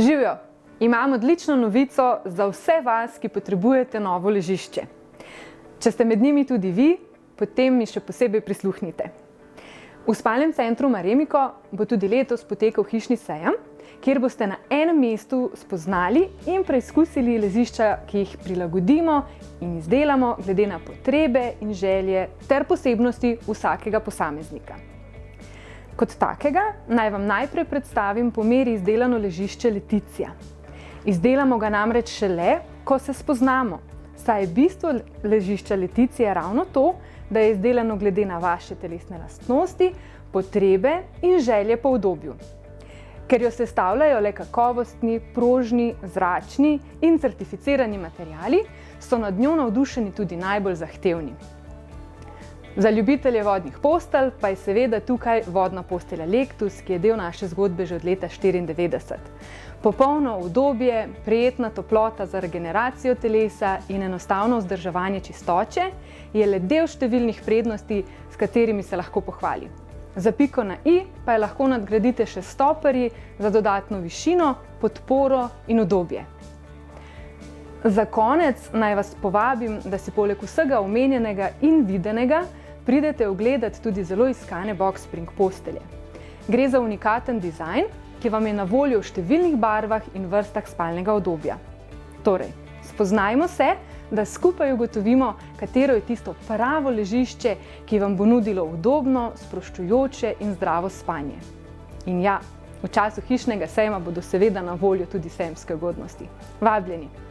Živjo! Imam odlično novico za vse vas, ki potrebujete novo ležišče. Če ste med njimi tudi vi, potem mi še posebej prisluhnite. V spalnem centru Maremiko bo tudi letos potekal hišni sejem, kjer boste na enem mestu spoznali in preizkusili ležišča, ki jih prilagodimo in izdelamo glede na potrebe in želje ter posebnosti vsakega posameznika. Kot takega naj vam najprej predstavim po meri izdelano ležišče Leticia. Izdelamo ga namreč šele, ko se spoznamo, saj je bistvo ležišča Leticia ravno to, da je izdelano glede na vaše telesne lastnosti, potrebe in želje po udobju. Ker jo sestavljajo le kakovostni, prožni, zračni in certificirani materiali, so nad njo navdušeni tudi najbolj zahtevni. Za ljubitelje vodnih postelj pa je seveda tukaj vodna postelja Lectus, ki je del naše zgodbe že od leta 1994. Popolno udobje, prijetna toplota za regeneracijo telesa in enostavno vzdrževanje čistoče je le del številnih prednosti, s katerimi se lahko pohvali. Za piko na i pa je lahko nadgradite še stoperji za dodatno višino, podporo in udobje. Za konec naj vas povabim, da si poleg vsega omenjenega in videnega pridete ogledati tudi zelo iskane box spring postelje. Gre za unikaten dizajn, ki vam je na voljo v številnih barvah in vrstah spalnega udobja. Torej, spoznajmo se, da skupaj ugotovimo, katero je tisto pravo ležišče, ki vam bo nudilo udobno, sproščujoče in zdravo spanje. In ja, v času hišnega sejma bodo seveda na voljo tudi sejemske ugodnosti. Vabljeni!